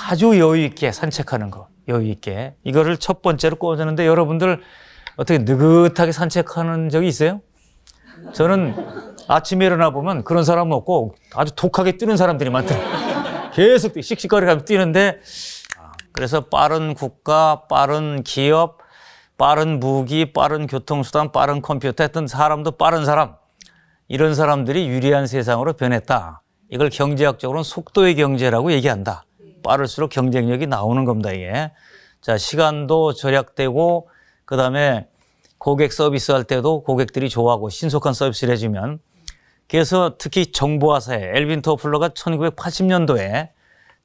아주 여유 있게 산책하는 거, 여유 있게. 이거를 첫 번째로 꽂았는데 여러분들 어떻게 느긋하게 산책하는 적이 있어요? 저는 아침에 일어나 보면 그런 사람은 없고 아주 독하게 뛰는 사람들이 많더라고요. 계속 씩씩거리면서 뛰는데, 그래서 빠른 국가, 빠른 기업, 빠른 무기, 빠른 교통수단, 빠른 컴퓨터, 했던 사람도 빠른 사람, 이런 사람들이 유리한 세상으로 변했다. 이걸 경제학적으로는 속도의 경제라고 얘기한다. 빠를수록 경쟁력이 나오는 겁니다, 이게. 자, 시간도 절약되고, 그 다음에 고객 서비스 할 때도 고객들이 좋아하고 신속한 서비스를 해주면, 그래서 특히 정보화 사회, 엘빈 토플러가 1980년도에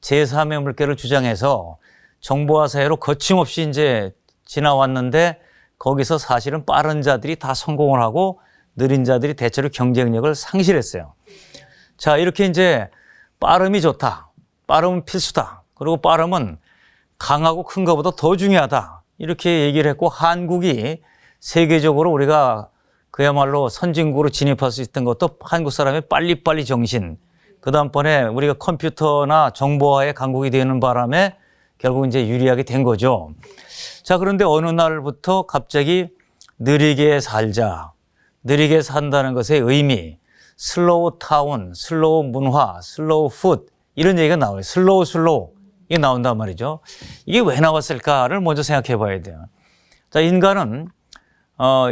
제3의 물결을 주장해서 정보화 사회로 거침없이 이제 지나왔는데, 거기서 사실은 빠른 자들이 다 성공을 하고 느린 자들이 대체로 경쟁력을 상실했어요. 자, 이렇게 이제 빠름이 좋다. 빠름은 필수다. 그리고 빠름은 강하고 큰 것보다 더 중요하다. 이렇게 얘기를 했고, 한국이 세계적으로 우리가 그야말로 선진국으로 진입할 수 있던 것도 한국 사람의 빨리빨리 정신, 그 다음번에 우리가 컴퓨터나 정보화의 강국이 되는 바람에 결국 이제 유리하게 된 거죠. 자, 그런데 어느 날부터 갑자기 느리게 살자, 느리게 산다는 것의 의미, 슬로우 타운, 슬로우 문화, 슬로우 푸드, 이런 얘기가 나와요. 슬로우 이게 나온단 말이죠. 이게 왜 나왔을까를 먼저 생각해 봐야 돼요. 자, 인간은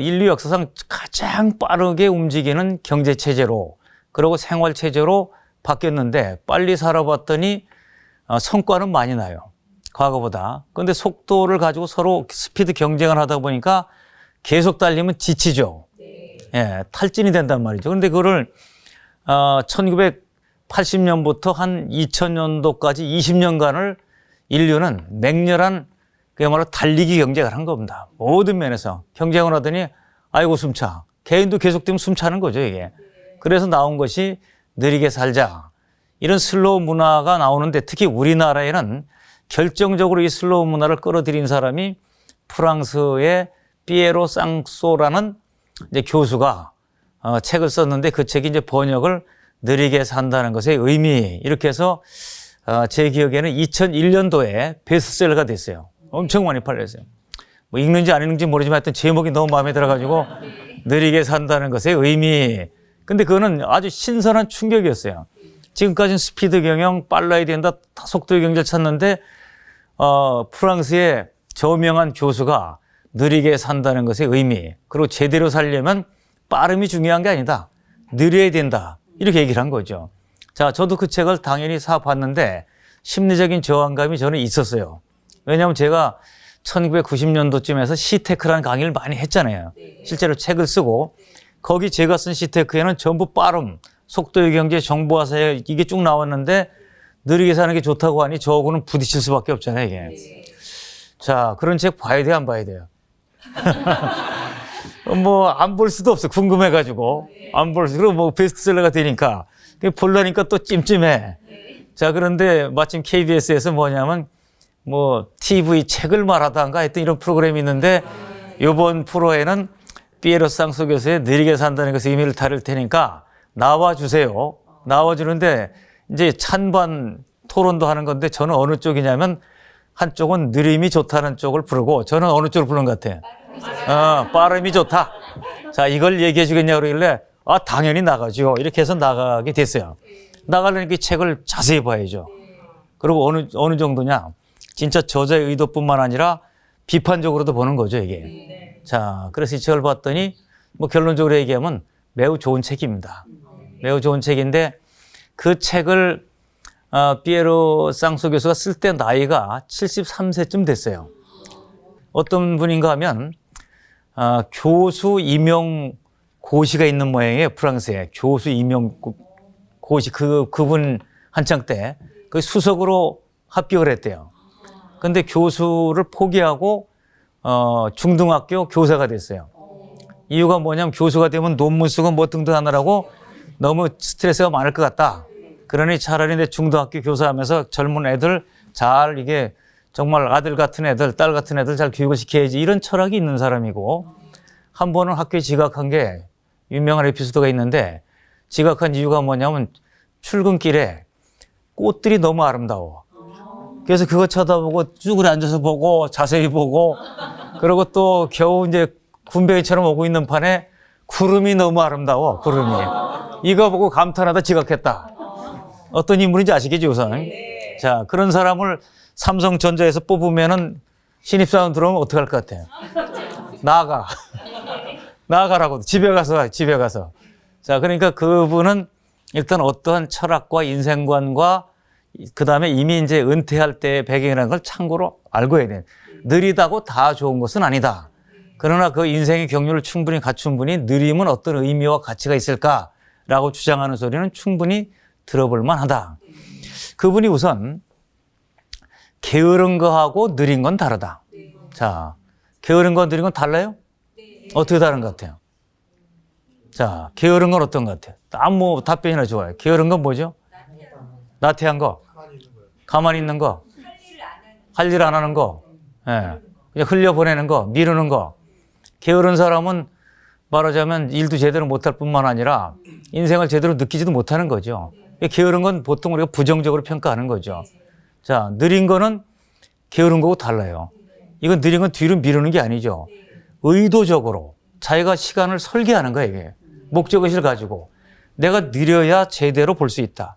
인류 역사상 가장 빠르게 움직이는 경제체제로, 그리고 생활체제로 바뀌었는데, 빨리 살아봤더니 성과는 많이 나요, 과거보다. 그런데 속도를 가지고 서로 스피드 경쟁을 하다 보니까 계속 달리면 지치죠. 예, 탈진이 된단 말이죠. 그런데 그거를 1980년부터 한 2000년도까지 20년간을 인류는 맹렬한 그야말로 달리기 경쟁을 한 겁니다. 모든 면에서 경쟁을 하더니 아이고 숨차. 개인도 계속되면 숨차는 거죠, 이게. 그래서 나온 것이 느리게 살자. 이런 슬로우 문화가 나오는데, 특히 우리나라에는 결정적으로 이 슬로우 문화를 끌어들인 사람이 프랑스의 피에로 쌍소라는 이제 교수가 책을 썼는데, 그 책이 이제 번역을 느리게 산다는 것의 의미, 이렇게 해서 제 기억에는 2001년도에 베스트셀러가 됐어요. 엄청 많이 팔렸어요. 뭐 읽는지 안 읽는지 모르지만 하여튼 제목이 너무 마음에 들어가지고 느리게 산다는 것의 의미. 근데 그거는 아주 신선한 충격이었어요. 지금까지는 스피드 경영, 빨라야 된다, 속도의 경제를 찾는데 프랑스의 저명한 교수가 느리게 산다는 것의 의미, 그리고 제대로 살려면 빠름이 중요한 게 아니다, 느려야 된다, 이렇게 얘기를 한 거죠. 자, 저도 그 책을 당연히 사봤는데 심리적인 저항감이 저는 있었어요. 왜냐하면 제가 1990년도쯤에서 시테크라는 강의를 많이 했잖아요. 실제로 책을 쓰고, 거기 제가 쓴 시테크에는 전부 빠름, 속도의 경제, 정보화 사회, 이게 쭉 나왔는데, 느리게 사는 게 좋다고 하니 저하고는 부딪힐 수밖에 없잖아요, 이게. 자, 그런 책 봐야 돼요, 안 봐야 돼요? 뭐 안 볼 수도 없어, 궁금해가지고. 안 볼 수, 그리고 뭐 베스트셀러가 되니까 보려니까 또 찜찜해. 자, 그런데 마침 KBS에서 뭐냐면 뭐 TV 책을 말하다가 했던 이런 프로그램이 있는데, 이번 프로에는 피에로 쌍소 교수의 느리게 산다는 것의 의미를 다룰 테니까 나와주세요. 나와주는데 이제 찬반 토론도 하는 건데, 저는 어느 쪽이냐면 한쪽은 느림이 좋다는 쪽을 부르고, 저는 어느 쪽을 부르는 것 같아요? 빠름이 좋다. 자, 이걸 얘기해 주겠냐고 그러길래 당연히 나가죠. 이렇게 해서 나가게 됐어요. 나가려니까 이 책을 자세히 봐야죠. 그리고 어느 정도냐, 진짜 저자의 의도뿐만 아니라 비판적으로도 보는 거죠, 이게. 자, 그래서 이 책을 봤더니 뭐 결론적으로 얘기하면 매우 좋은 책입니다. 매우 좋은 책인데, 그 책을 피에로 쌍소 교수가 쓸 때 나이가 73세쯤 됐어요. 어떤 분인가 하면 교수 임용 고시가 있는 모양이에요. 프랑스에 교수 임용 고시, 그분 한창 때 그 수석으로 합격을 했대요. 근데 교수를 포기하고 중등학교 교사가 됐어요. 이유가 뭐냐면 교수가 되면 논문 쓰고 뭐 등등 하느라고 너무 스트레스가 많을 것 같다. 그러니 차라리 내 중등학교 교사하면서 젊은 애들 잘, 이게 정말 아들 같은 애들, 딸 같은 애들 잘 교육을 시켜야지, 이런 철학이 있는 사람이고, 한 번은 학교에 지각한 게 유명한 에피소드가 있는데, 지각한 이유가 뭐냐면 출근길에 꽃들이 너무 아름다워. 그래서 그거 쳐다보고 쭈그려 앉아서 보고 자세히 보고 그리고 또 겨우 이제 군뱅이처럼 오고 있는 판에 구름이 너무 아름다워, 구름이. 이거 보고 감탄하다 지각했다. 어떤 인물인지 아시겠죠, 우선? 자, 그런 사람을 삼성전자에서 뽑으면은 신입사원 들어오면 어떡할 것 같아요? 나가. 나가라고. 집에 가서. 자, 그러니까 그분은 일단 어떠한 철학과 인생관과 그 다음에 이미 이제 은퇴할 때의 배경이라는 걸 참고로 알고 해야 돼. 느리다고 다 좋은 것은 아니다. 그러나 그 인생의 경륜을 충분히 갖춘 분이 느림은 어떤 의미와 가치가 있을까라고 주장하는 소리는 충분히 들어볼 만하다. 그분이 우선 게으른 거하고 느린 건 다르다. 자, 게으른 건 느린 건 달라요? 어떻게 다른 것 같아요? 자, 게으른 건 어떤 것 같아요? 아무 답변이나 좋아요. 게으른 건 뭐죠? 나태한 거. 가만히 있는 거. 할 일 안 하는 거. 예. 그냥 흘려보내는 거. 미루는 거. 게으른 사람은 말하자면 일도 제대로 못할 뿐만 아니라 인생을 제대로 느끼지도 못하는 거죠. 게으른 건 보통 우리가 부정적으로 평가하는 거죠. 자, 느린 거는 게으른 거하고 달라요. 이건 느린 건 뒤로 미루는 게 아니죠. 의도적으로 자기가 시간을 설계하는 거예요, 이게. 목적의식을 가지고. 내가 느려야 제대로 볼 수 있다.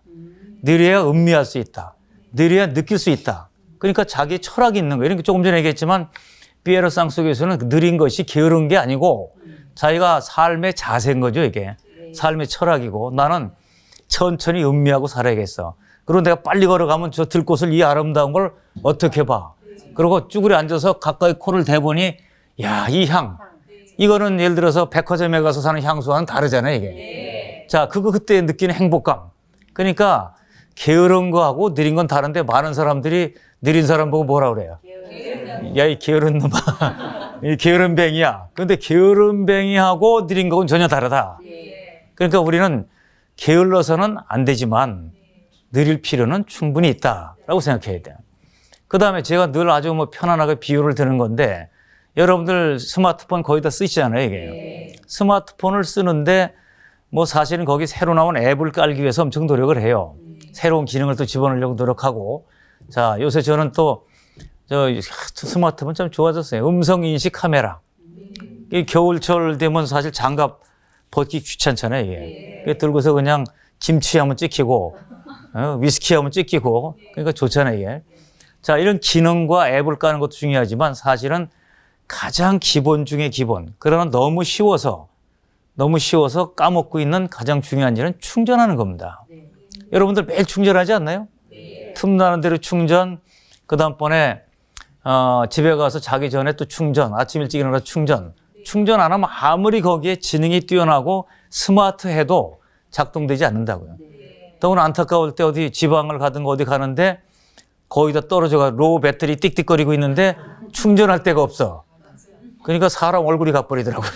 느려야 음미할 수 있다. 느려야 느낄 수 있다. 그러니까 자기 철학이 있는 거예요. 그러니까 조금 전에 얘기했지만 피에르 쌍수 교수는 느린 것이 게으른 게 아니고 자기가 삶의 자세인 거죠, 이게. 삶의 철학이고 나는 천천히 음미하고 살아야겠어. 그리고 내가 빨리 걸어가면 저 들꽃을 이 아름다운 걸 어떻게 봐. 그리고 쭈그려 앉아서 가까이 코를 대보니 야, 이 향. 이거는 예를 들어서 백화점에 가서 사는 향수와는 다르잖아요, 이게. 자, 그때 느끼는 행복감. 그러니까 게으른 거하고 느린 건 다른데 많은 사람들이 느린 사람 보고 뭐라 그래요? 야, 이 게으른 놈아. 이 게으른 뱅이야. 근데 게으른 뱅이하고 느린 거는 전혀 다르다. 그러니까 우리는 게을러서는 안 되지만 느릴 필요는 충분히 있다라고 생각해야 돼요. 그 다음에 제가 늘 아주 편안하게 비유를 드는 건데 여러분들 스마트폰 거의 다 쓰시잖아요, 이게. 스마트폰을 쓰는데 사실은 거기 새로 나온 앱을 깔기 위해서 엄청 노력을 해요. 새로운 기능을 또 집어넣으려고 노력하고. 자, 요새 저는 또 스마트폰 참 좋아졌어요. 음성 인식 카메라. 이 겨울철 되면 사실 장갑 벗기 귀찮잖아요, 이게. 들고서 그냥 김치 하면 찍히고, 위스키 하면 찍히고, 그러니까 좋잖아요, 이게. 자, 이런 기능과 앱을 까는 것도 중요하지만 사실은 가장 기본 중에 기본. 그러나 너무 쉬워서 까먹고 있는 가장 중요한 일은 충전하는 겁니다. 여러분들 매일 충전하지 않나요? 틈나는 대로 충전, 그 다음번에 집에 가서 자기 전에 또 충전, 아침 일찍 일어나서 충전. 충전 안 하면 아무리 거기에 지능이 뛰어나고 스마트해도 작동되지 않는다고요. 더구나 안타까울 때 어디 지방을 가든 어디 가는데 거의 다 떨어져가 로우 배터리 띡띡거리고 있는데 충전할 데가 없어. 그러니까 사람 얼굴이 가버리더라고요.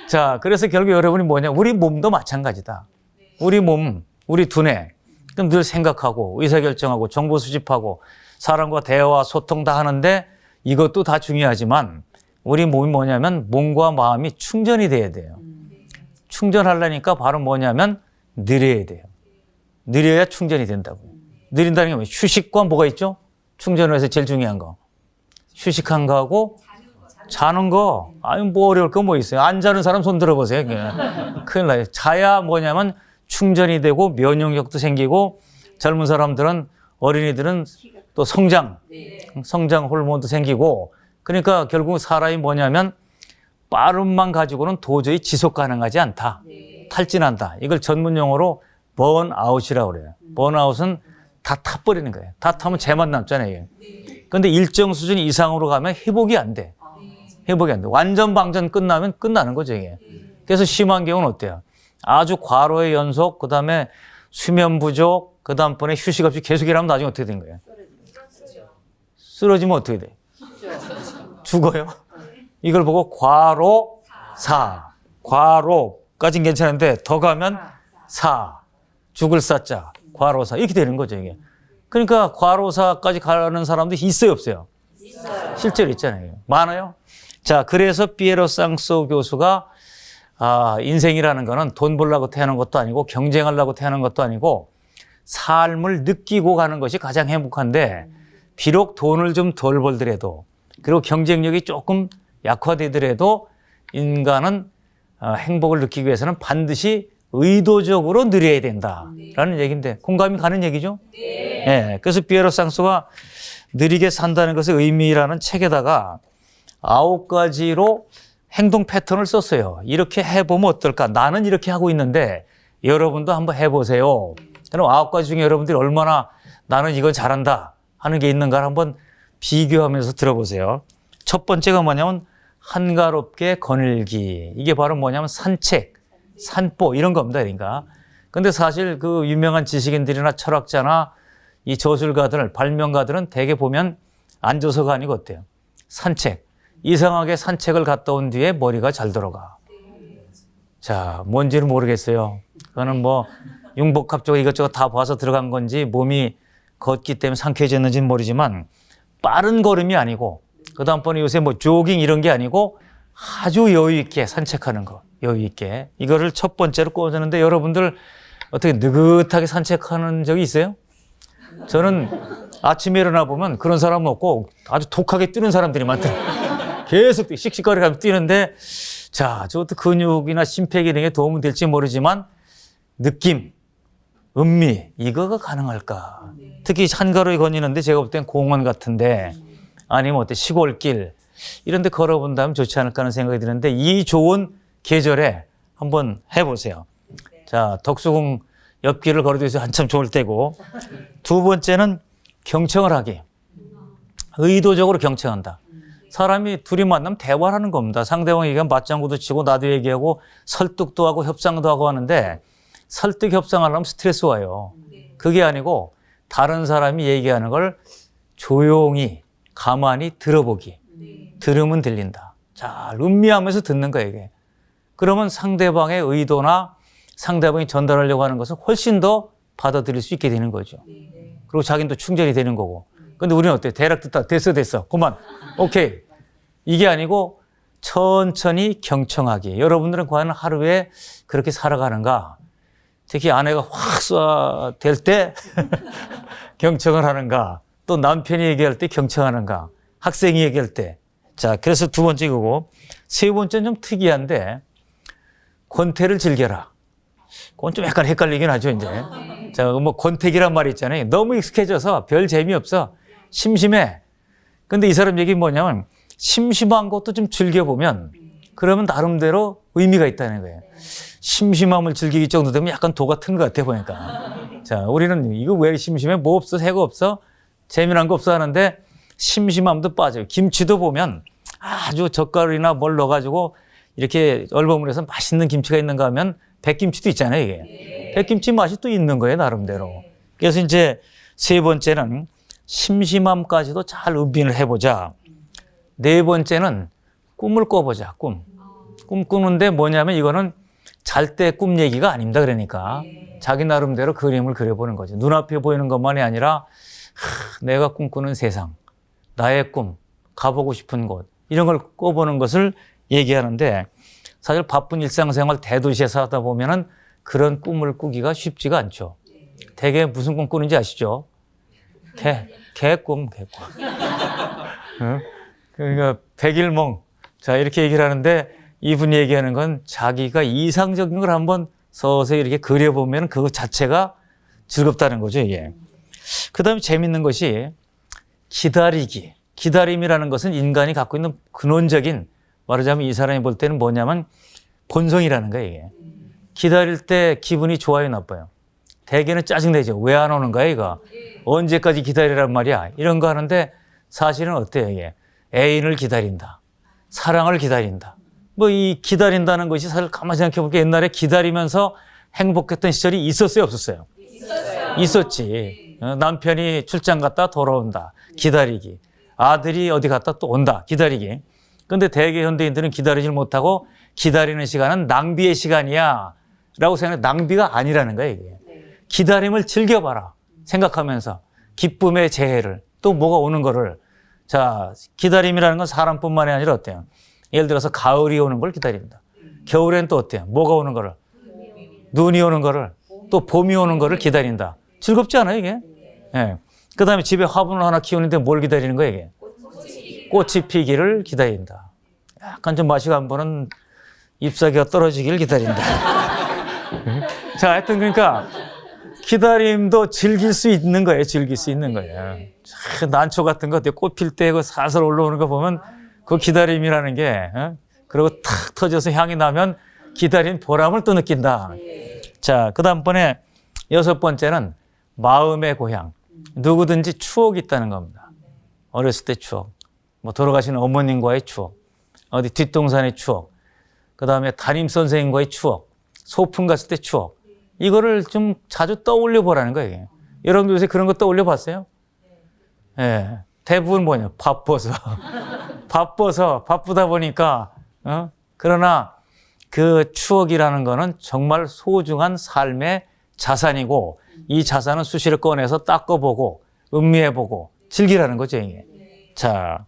자, 그래서 결국 여러분이 뭐냐. 우리 몸도 마찬가지다. 우리 몸, 우리 두뇌. 그럼 늘 생각하고 의사결정하고 정보 수집하고 사람과 대화, 소통 다 하는데 이것도 다 중요하지만 우리 몸이 뭐냐면 몸과 마음이 충전이 돼야 돼요. 충전하려니까 바로 뭐냐면 느려야 돼요. 느려야 충전이 된다고요. 느린다는 게 뭐예요? 휴식과 뭐가 있죠? 충전을 해서 제일 중요한 거. 휴식한 거하고 자는 거. 아유, 뭐 어려울 거 뭐 있어요. 안 자는 사람 손 들어보세요. 큰일 나요. 자야 뭐냐면 충전이 되고 면역력도 생기고 젊은 사람들은 어린이들은 또 성장 호르몬도 생기고 그러니까 결국 사람이 뭐냐면 빠름만 가지고는 도저히 지속 가능하지 않다. 탈진한다. 이걸 전문 용어로 번아웃이라고 그래요. 번아웃은 다 타버리는 거예요. 다 타면 죄만 남잖아요. 그런데 일정 수준 이상으로 가면 회복이 안 돼. 회복이 안 돼. 완전 방전 끝나면 끝나는 거죠, 이게. 그래서 심한 경우는 어때요? 아주 과로의 연속, 그 다음에 수면 부족, 그 다음번에 휴식 없이 계속 일하면 나중에 어떻게 된 거예요? 쓰러지면 어떻게 돼? 죽어요? 이걸 보고 과로사. 과로까진 괜찮은데 더 가면 죽을 사자. 과로사. 이렇게 되는 거죠, 이게. 그러니까 과로사까지 가는 사람도 있어요, 없어요? 있어요. 실제로 있잖아요. 많아요? 자, 그래서 피에로 쌍소 교수가 인생이라는 거는 돈 벌려고 태어난 것도 아니고 경쟁하려고 태어난 것도 아니고 삶을 느끼고 가는 것이 가장 행복한데 비록 돈을 좀 덜 벌더라도 그리고 경쟁력이 조금 약화되더라도 인간은 행복을 느끼기 위해서는 반드시 의도적으로 누려야 된다라는 얘기인데 공감이 가는 얘기죠? 네. 그래서 피에로 쌍소가 느리게 산다는 것의 의미라는 책에다가 9가지로 행동 패턴을 썼어요. 이렇게 해보면 어떨까? 나는 이렇게 하고 있는데 여러분도 한번 해보세요. 그럼 9가지 중에 여러분들이 얼마나 나는 이건 잘한다 하는 게 있는가를 한번 비교하면서 들어보세요. 첫 번째가 뭐냐면 한가롭게 거닐기. 이게 바로 뭐냐면 산책, 산보 이런 겁니다. 그러니까. 근데 사실 그 유명한 지식인들이나 철학자나 이 저술가들, 발명가들은 대개 보면 앉아서가 아니고 어때요? 산책. 이상하게 산책을 갔다 온 뒤에 머리가 잘 돌아가. 자, 뭔지는 모르겠어요. 그거는 뭐 융복합적으로 이것저것 다 봐서 들어간 건지 몸이 걷기 때문에 상쾌해졌는지는 모르지만 빠른 걸음이 아니고 그 다음번에 요새 뭐 조깅 이런 게 아니고 아주 여유 있게 산책하는 거. 여유 있게. 이거를 첫 번째로 꽂았는데 여러분들 어떻게 느긋하게 산책하는 적이 있어요? 저는 아침에 일어나 보면 그런 사람은 없고 아주 독하게 뛰는 사람들이 많더라고요. 계속 씩씩거리면서 뛰는데 자, 저것도 근육이나 심폐기능에 도움은 될지 모르지만 느낌, 음미 이거가 가능할까? 특히 한가로이 거니는데 제가 볼 땐 공원 같은데 아니면 어때 시골길 이런 데 걸어본다면 좋지 않을까 하는 생각이 드는데 이 좋은 계절에 한번 해보세요. 자, 덕수궁 옆길을 걸어도 한참 좋을 때고 두 번째는 경청을 하기. 의도적으로 경청한다. 사람이 둘이 만나면 대화를 하는 겁니다. 상대방 얘기하면 맞장구도 치고 나도 얘기하고 설득도 하고 협상도 하고 하는데 설득 협상하려면 스트레스 와요. 그게 아니고 다른 사람이 얘기하는 걸 조용히 가만히 들어보기. 들으면 들린다. 잘 음미하면서 듣는 거예요, 이게. 그러면 상대방의 의도나 상대방이 전달하려고 하는 것은 훨씬 더 받아들일 수 있게 되는 거죠. 그리고 자기는 또 충전이 되는 거고. 근데 우리는 어때요? 대략 듣다 됐어. 그만. 오케이. 이게 아니고 천천히 경청하기. 여러분들은 과연 하루에 그렇게 살아가는가? 특히 아내가 확 쏴댈 때 경청을 하는가? 또 남편이 얘기할 때 경청하는가? 학생이 얘기할 때. 자, 그래서 두 번째 그거고. 세 번째는 좀 특이한데 권태를 즐겨라. 그건 좀 약간 헷갈리긴 하죠, 이제. 자, 뭐 권태기란 말이 있잖아요. 너무 익숙해져서 별 재미없어. 심심해. 근데 이 사람 얘기 뭐냐면 심심한 것도 좀 즐겨보면 그러면 나름대로 의미가 있다는 거예요. 심심함을 즐기기 정도 되면 약간 도 같은 것 같아 보니까. 자, 우리는 이거 왜 심심해? 뭐 없어? 새거 없어? 재미난 거 없어? 하는데 심심함도 빠져요. 김치도 보면 아주 젓갈이나 뭘 넣어가지고 이렇게 얼버무려서 맛있는 김치가 있는가 하면 백김치도 있잖아요, 이게. 백김치 맛이 또 있는 거예요, 나름대로. 그래서 이제 세 번째는 심심함까지도 잘 음미를 해보자. 네 번째는 꿈을 꿔보자, 꿈. 꿈 꾸는데 뭐냐면 이거는 잘 때 꿈 얘기가 아닙니다. 그러니까 자기 나름대로 그림을 그려보는 거죠. 눈앞에 보이는 것만이 아니라 내가 꿈꾸는 세상, 나의 꿈, 가보고 싶은 곳 이런 걸 꿔보는 것을 얘기하는데 사실 바쁜 일상생활 대도시에서 하다 보면은 그런 꿈을 꾸기가 쉽지가 않죠. 대개 무슨 꿈 꾸는지 아시죠? 개꿈. 응? 그러니까 백일몽. 자, 이렇게 얘기를 하는데 이분이 얘기하는 건 자기가 이상적인 걸 한번 서서히 이렇게 그려보면 그것 자체가 즐겁다는 거죠, 이게. 그 다음에 재밌는 것이 기다리기. 기다림이라는 것은 인간이 갖고 있는 근원적인, 말하자면 이 사람이 볼 때는 뭐냐면 본성이라는 거예요, 이게. 기다릴 때 기분이 좋아요, 나빠요? 대개는 짜증내죠. 왜 안 오는 거야, 이거? 언제까지 기다리란 말이야? 이런 거 하는데 사실은 어때요, 이게? 애인을 기다린다. 사랑을 기다린다. 뭐 이 기다린다는 것이 사실 가만히 생각해 보니까 옛날에 기다리면서 행복했던 시절이 있었어요, 없었어요? 있었지. 남편이 출장 갔다 돌아온다. 기다리기. 아들이 어디 갔다 또 온다. 기다리기. 근데 대개 현대인들은 기다리질 못하고 기다리는 시간은 낭비의 시간이야 라고 생각해. 낭비가 아니라는 거예요, 이게. 기다림을 즐겨봐라. 생각하면서 기쁨의 재해를 또 뭐가 오는 거를. 자, 기다림이라는 건 사람뿐만이 아니라 어때요? 예를 들어서 가을이 오는 걸 기다린다. 겨울엔 또 어때요? 뭐가 오는 거를? 눈이 오는 거를. 또 봄이 오는 거를 기다린다. 즐겁지 않아요, 이게? 예. 그 다음에 집에 화분을 하나 키우는데 뭘 기다리는 거예요, 이게? 꽃이 피기를 기다린다. 약간 좀 맛이 간 분은 잎사귀가 떨어지기를 기다린다. 자, 하여튼 그러니까 기다림도 즐길 수 있는 거예요. 즐길 수 있는 거예요. 난초 같은 거 꽃 필 때 그 살살 올라오는 거 보면 그 기다림이라는 게 그리고 탁 터져서 향이 나면 기다린 보람을 또 느낀다. 자, 그 다음번에 6번째는 마음의 고향. 누구든지 추억이 있다는 겁니다. 어렸을 때 추억, 뭐 돌아가신 어머님과의 추억, 어디 뒷동산의 추억, 그 다음에 담임 선생님과의 추억, 소풍 갔을 때 추억. 이거를 좀 자주 떠올려 보라는 거예요. 여러분들 요새 그런 거 떠올려 봤어요? 예. 대부분 뭐냐? 바빠서. 바쁘다 보니까, 그러나 그 추억이라는 거는 정말 소중한 삶의 자산이고, 이 자산은 수시로 꺼내서 닦아보고, 음미해보고, 즐기라는 거죠, 이게. 자.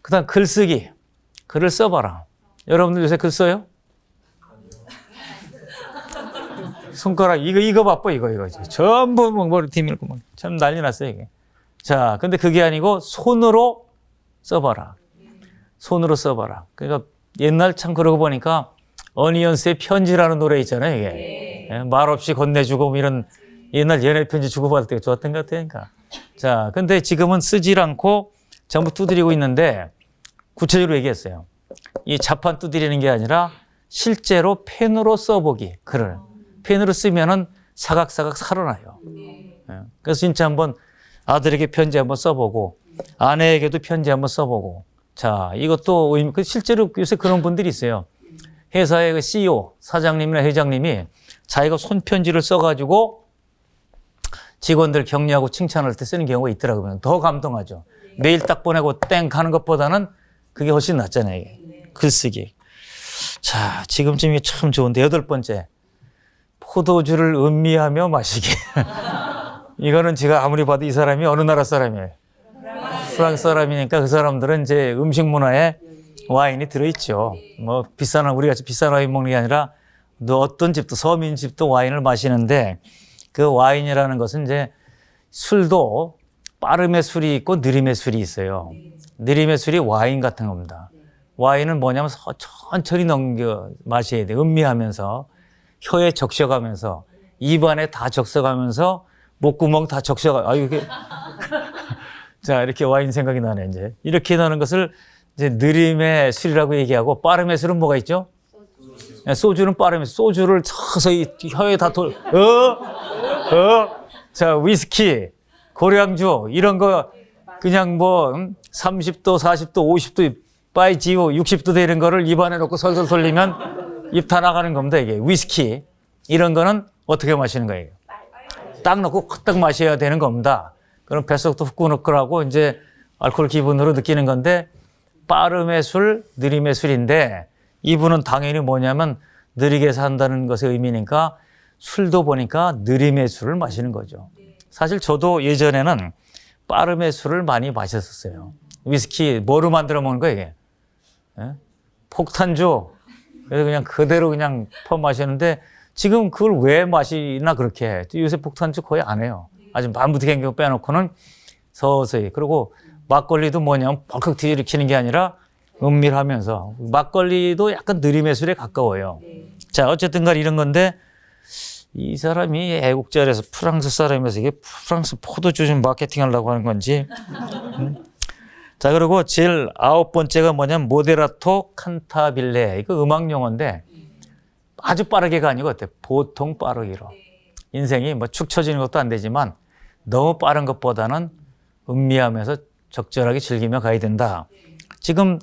그 다음 글쓰기. 글을 써봐라. 여러분들 요새 글 써요? 손가락, 이거 바빠, 이거. 전부 머리 뒤밀고, 참 난리 났어요, 이게. 자, 근데 그게 아니고 손으로 써봐라. 손으로 써봐라. 그러니까 옛날 참 그러고 보니까 어니언스의 편지라는 노래 있잖아요, 이게. 예, 말 없이 건네주고 뭐 이런 옛날 연애 편지 주고받을 때가 좋았던 것 같으니까. 자, 근데 지금은 쓰질 않고 전부 두드리고 있는데 구체적으로 얘기했어요. 이 자판 두드리는 게 아니라 실제로 펜으로 써보기, 글을. 펜으로 쓰면은 사각사각 살아나요. 예, 그래서 진짜 한번 아들에게 편지 한번 써보고 아내에게도 편지 한번 써보고 자 이것도 실제로 요새 그런 분들이 있어요. 회사의 그 CEO 사장님이나 회장님이 자기가 손편지를 써가지고 직원들 격려하고 칭찬할 때 쓰는 경우가 있더라고요. 더 감동하죠. 메일 딱 보내고 땡 하는 것보다는 그게 훨씬 낫잖아요. 이게. 글쓰기. 자 지금쯤이 참 좋은데 8번째 포도주를 음미하며 마시기. 이거는 제가 아무리 봐도 이 사람이 어느 나라 사람이에요? 프랑스 사람이니까 그 사람들은 이제 음식 문화에 와인이 들어있죠. 뭐 우리 같이 비싼 와인 먹는 게 아니라 어떤 집도 서민 집도 와인을 마시는데 그 와인이라는 것은 이제 술도 빠름의 술이 있고 느림의 술이 있어요. 느림의 술이 와인 같은 겁니다. 와인은 뭐냐면 천천히 마셔야 돼. 음미하면서 혀에 적셔가면서 입안에 다 적셔가면서 목구멍 다 적셔가. 이게 자 이렇게 와인 생각이 나네 이제. 이렇게 나는 것을 이제 느림의 술이라고 얘기하고 빠름의 술은 뭐가 있죠? 소주는 빠름의 소주를 서서히 혀에 다 자 위스키, 고량주 이런 거 그냥 뭐 30도, 40도, 50도 바이 지오 60도 되는 거를 입안에 넣고 설설 돌리면 입 다 나가는 겁니다 이게. 위스키 이런 거는 어떻게 마시는 거예요? 딱 넣고 딱 마셔야 되는 겁니다. 그럼 뱃속도 후끈후끈하고 이제 알코올 기분으로 느끼는 건데 빠름의 술, 느림의 술인데 이분은 당연히 뭐냐면 느리게 산다는 것의 의미니까 술도 보니까 느림의 술을 마시는 거죠. 사실 저도 예전에는 빠름의 술을 많이 마셨었어요. 위스키 뭐로 만들어 먹는 거예요 이게? 예? 폭탄주. 그래서 그냥 그대로 그냥 퍼 마시는데 지금 그걸 왜 마시나 그렇게. 요새 폭탄주 거의 안 해요. 아주 만부대경 경우 빼놓고는 서서히. 그리고 막걸리도 뭐냐면 벌컥 뒤일으키는 게 아니라 은밀하면서. 막걸리도 약간 느림의 술에 가까워요. 자, 어쨌든 간에 이런 건데 이 사람이 애국자라서 프랑스 사람이라서 이게 프랑스 포도주 좀 마케팅 하려고 하는 건지. 자, 그리고 제일 9번째가 뭐냐면 모데라토 칸타빌레. 이거 음악 용어인데 아주 빠르게가 아니고 어때? 보통 빠르기로. 인생이 뭐 축 처지는 것도 안 되지만 너무 빠른 것보다는 음미하면서 적절하게 즐기며 가야 된다. 지금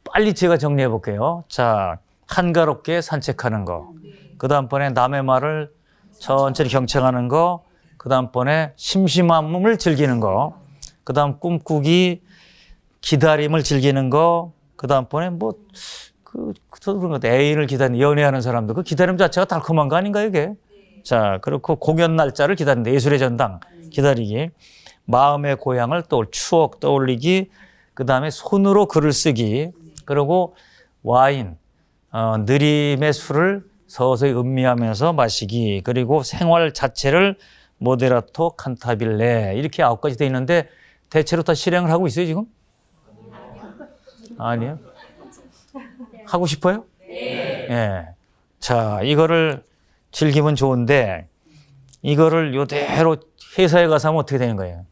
빨리 제가 정리해 볼게요. 자, 한가롭게 산책하는 거. 그 다음번에 남의 말을 천천히 경청하는 거. 그 다음번에 심심함을 즐기는 거. 그 다음 꿈꾸기, 기다림을 즐기는 거. 그 다음번에 뭐 그런 것 애인을 기다리는 연애하는 사람들 그 기다림 자체가 달콤한 거 아닌가요 이게? 자 그렇고 공연 날짜를 기다린다. 예술의 전당 기다리기. 마음의 고향을 추억 떠올리기. 그 다음에 손으로 글을 쓰기. 그리고 와인 느림의 술을 서서히 음미하면서 마시기. 그리고 생활 자체를 모데라토, 칸타빌레 이렇게 9가지 돼 있는데 대체로 다 실행을 하고 있어요 지금? 아니요. 하고 싶어요? 네. 예. 자, 이거를 즐기면 좋은데 이거를 요대로 회사에 가서 하면 어떻게 되는 거예요?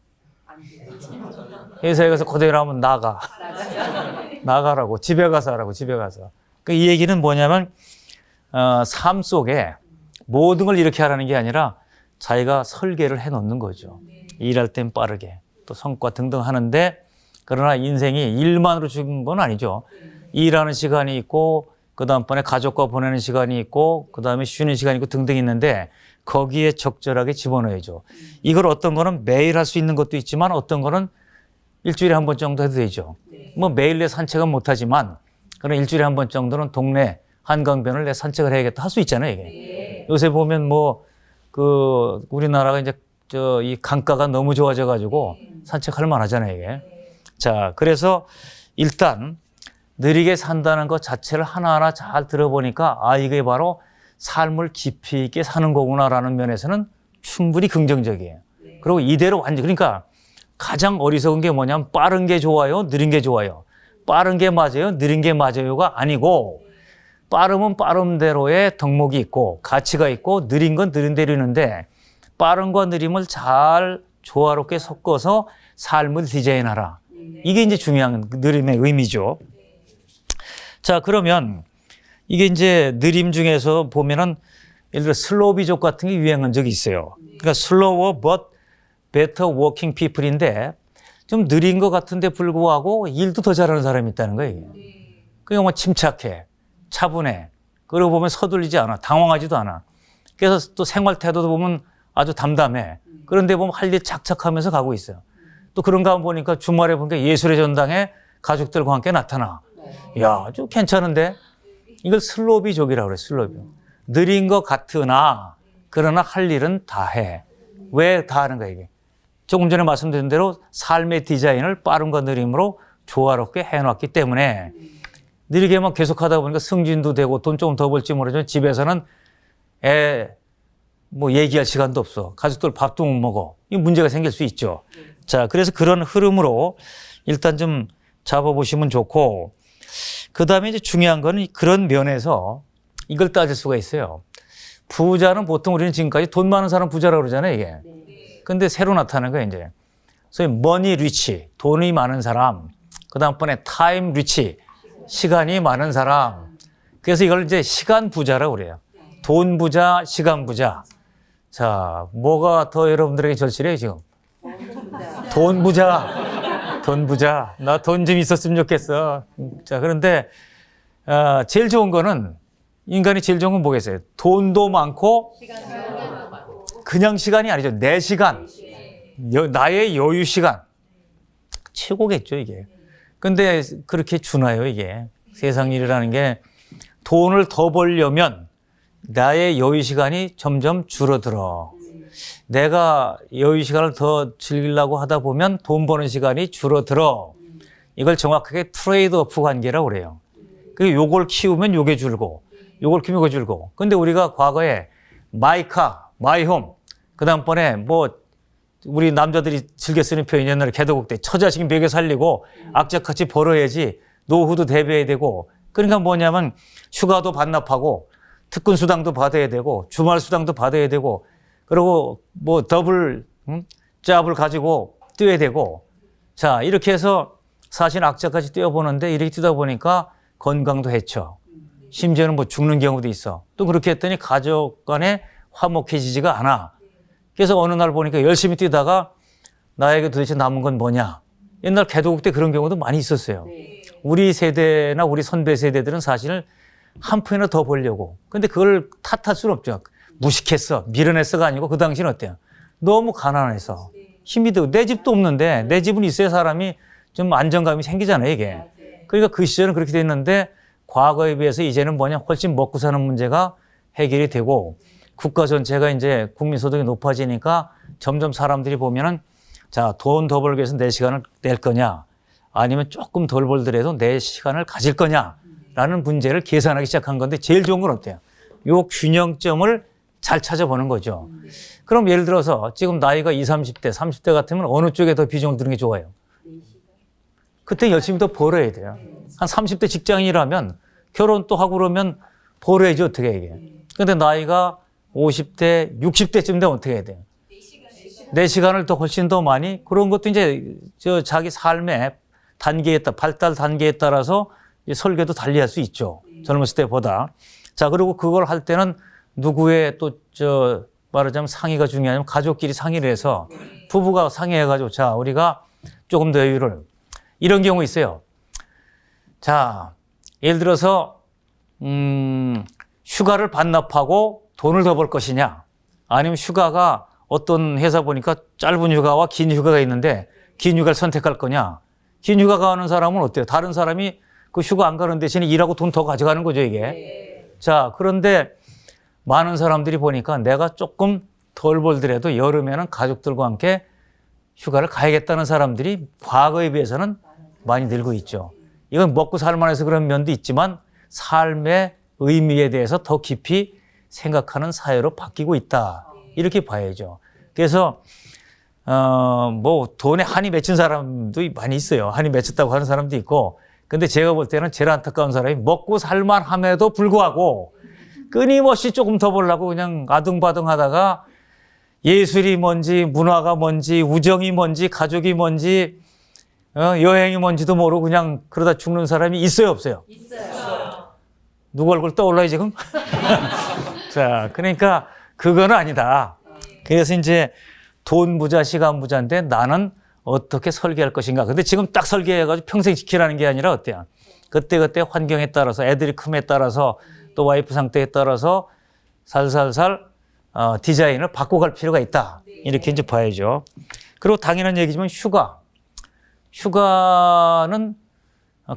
회사에 가서 그대로 하면 나가라고 집에 가서 하라고 집에 가서. 이 얘기는 뭐냐면 삶 속에 모든 걸 이렇게 하라는 게 아니라 자기가 설계를 해놓는 거죠. 일할 땐 빠르게 또 성과 등등 하는데 그러나 인생이 일만으로 죽은 건 아니죠. 일하는 시간이 있고 그 다음번에 가족과 보내는 시간이 있고 그 다음에 쉬는 시간이 있고 등등 있는데 거기에 적절하게 집어넣어야죠. 이걸 어떤 거는 매일 할 수 있는 것도 있지만 어떤 거는 일주일에 한 번 정도 해도 되죠. 뭐 매일 내 산책은 못하지만 그런 일주일에 한 번 정도는 동네 한강변을 내 산책을 해야겠다 할 수 있잖아요, 이게. 요새 보면 뭐 우리나라가 이제 이 강가가 너무 좋아져 가지고 산책할 만하잖아요, 이게. 자, 그래서 일단 느리게 산다는 것 자체를 하나하나 잘 들어보니까 이게 바로 삶을 깊이 있게 사는 거구나라는 면에서는 충분히 긍정적이에요. 그리고 이대로 그러니까 가장 어리석은 게 뭐냐면 빠른 게 좋아요, 느린 게 좋아요. 빠른 게 맞아요, 느린 게 맞아요가 아니고 빠름은 빠름대로의 덕목이 있고 가치가 있고 느린 건 느린 대로 있는데 빠름과 느림을 잘 조화롭게 섞어서 삶을 디자인하라. 이게 이제 중요한 느림의 의미죠. 자, 그러면 이게 이제 느림 중에서 보면은 예를 들어 슬로우비족 같은 게 유행한 적이 있어요. 그러니까 slower but better working people인데 좀 느린 것 같은데 불구하고 일도 더 잘하는 사람이 있다는 거예요. 그러니까 뭐 침착해, 차분해, 그러고 보면 서둘리지 않아, 당황하지도 않아. 그래서 또 생활 태도도 보면 아주 담담해. 그런데 보면 할 일 착착하면서 가고 있어요. 또 그런가 한번 보니까 주말에 보니까 예술의 전당에 가족들과 함께 나타나. 야, 좀 괜찮은데? 이걸 슬로비족이라고 그래, 슬로비. 느린 것 같으나 그러나 할 일은 다 해. 왜 다 하는 거야, 이게? 조금 전에 말씀드린 대로 삶의 디자인을 빠름과 느림으로 조화롭게 해놨기 때문에 느리게만 계속하다 보니까 승진도 되고 돈 조금 더 벌지 모르지만 집에서는 뭐 얘기할 시간도 없어. 가족들 밥도 못 먹어. 이 문제가 생길 수 있죠. 자, 그래서 그런 흐름으로 일단 좀 잡아보시면 좋고, 그 다음에 이제 중요한 거는 그런 면에서 이걸 따질 수가 있어요. 부자는 보통 우리는 지금까지 돈 많은 사람 부자라고 그러잖아요, 이게. 근데 새로 나타나는 거예요, 이제. 소위 머니 리치, 돈이 많은 사람. 그 다음번에 타임 리치, 시간이 많은 사람. 그래서 이걸 이제 시간 부자라고 그래요. 돈 부자, 시간 부자. 자, 뭐가 더 여러분들에게 절실해요, 지금? 돈 부자. 돈 부자. 나 돈 좀 있었으면 좋겠어. 자, 그런데, 제일 좋은 거는, 인간이 제일 좋은 건 뭐겠어요? 돈도 많고, 그냥 시간이 아니죠. 내 시간. 나의 여유 시간. 최고겠죠, 이게. 근데 그렇게 주나요, 이게. 세상 일이라는 게 돈을 더 벌려면 나의 여유 시간이 점점 줄어들어. 내가 여유 시간을 더 즐기려고 하다 보면 돈 버는 시간이 줄어들어. 이걸 정확하게 트레이드 오프 관계라고 그래요. 요걸 키우면 요게 줄고, 요걸 키우면 요게 줄고. 근데 우리가 과거에 마이카, 마이홈, 그 다음번에 뭐 우리 남자들이 즐겨 쓰는 표현 옛날에 개도국 때 처자식 먹여 살리고 악착같이 벌어야지 노후도 대비해야 되고, 그러니까 뭐냐면 휴가도 반납하고 특근 수당도 받아야 되고 주말 수당도 받아야 되고, 그리고 뭐 더블 짭을 가지고 뛰어야 되고, 자, 이렇게 해서 사실 악착같이 뛰어보는데 이렇게 뛰다 보니까 건강도 해쳐. 심지어는 뭐 죽는 경우도 있어. 또 그렇게 했더니 가족 간에 화목해지지가 않아. 그래서 어느 날 보니까 열심히 뛰다가 나에게 도대체 남은 건 뭐냐. 옛날 개도국 때 그런 경우도 많이 있었어요. 우리 세대나 우리 선배 세대들은 사실 한 푼이나 더 벌려고. 근데 그걸 탓할 수는 없죠. 무식했어, 밀어냈어가 아니고 그 당시는 어때요? 너무 가난해서. 힘이 들고 내 집도 없는데 내 집은 있어야 사람이 좀 안정감이 생기잖아요, 이게. 그러니까 그 시절은 그렇게 됐는데 과거에 비해서 이제는 뭐냐, 훨씬 먹고 사는 문제가 해결이 되고 국가 전체가 이제 국민소득이 높아지니까 점점 사람들이 보면은 자, 돈 더 벌기 위해서 내 시간을 낼 거냐, 아니면 조금 덜 벌더라도 내 시간을 가질 거냐라는 문제를 계산하기 시작한 건데 제일 좋은 건 어때요? 요 균형점을 잘 찾아보는 거죠. 그럼 예를 들어서 지금 나이가 20, 30대, 30대 같으면 어느 쪽에 더 비중을 두는 게 좋아요? 그때 열심히 더 벌어야 돼요. 한 30대 직장인이라면 결혼 또 하고 그러면 벌어야지 어떻게 해, 이게. 근데 나이가 50대, 60대쯤 되면 어떻게 해야 돼요? 내 시간을 더 훨씬 더 많이 그런 것도 이제 자기 삶의 단계에 따라 발달 단계에 따라서 설계도 달리할 수 있죠. 젊었을 때보다. 자, 그리고 그걸 할 때는 누구의 또 말하자면 상의가 중요하냐면 가족끼리 상의를 해서 부부가 상의해가지고 자, 우리가 조금 더 여유를 이런 경우 있어요. 자, 예를 들어서 휴가를 반납하고 돈을 더 벌 것이냐 아니면 휴가가 어떤 회사 보니까 짧은 휴가와 긴 휴가가 있는데 긴 휴가를 선택할 거냐. 긴 휴가 가는 사람은 어때요? 다른 사람이 그 휴가 안 가는 대신에 일하고 돈 더 가져가는 거죠, 이게. 자, 그런데 많은 사람들이 보니까 내가 조금 덜 벌더라도 여름에는 가족들과 함께 휴가를 가야겠다는 사람들이 과거에 비해서는 많이 늘고 있죠. 이건 먹고 살만해서 그런 면도 있지만 삶의 의미에 대해서 더 깊이 생각하는 사회로 바뀌고 있다. 이렇게 봐야죠. 그래서 뭐 돈에 한이 맺힌 사람도 많이 있어요. 한이 맺혔다고 하는 사람도 있고. 근데 제가 볼 때는 제일 안타까운 사람이 먹고 살만함에도 불구하고 끊임없이 조금 더 벌려고 그냥 아등바등 하다가 예술이 뭔지 문화가 뭔지 우정이 뭔지 가족이 뭔지 여행이 뭔지도 모르고 그냥 그러다 죽는 사람이 있어요, 없어요? 있어요. 누구 얼굴 떠올라요, 지금? 자, 그러니까 그거는 아니다. 그래서 이제 돈 부자, 시간 부자인데 나는 어떻게 설계할 것인가. 근데 지금 딱 설계해가지고 평생 지키라는 게 아니라 어때요? 그때그때 환경에 따라서 애들이 큼에 따라서 또 와이프 상태에 따라서 살살살 디자인을 바꿔갈 필요가 있다. 이렇게 이제 봐야죠. 그리고 당연한 얘기지만 휴가는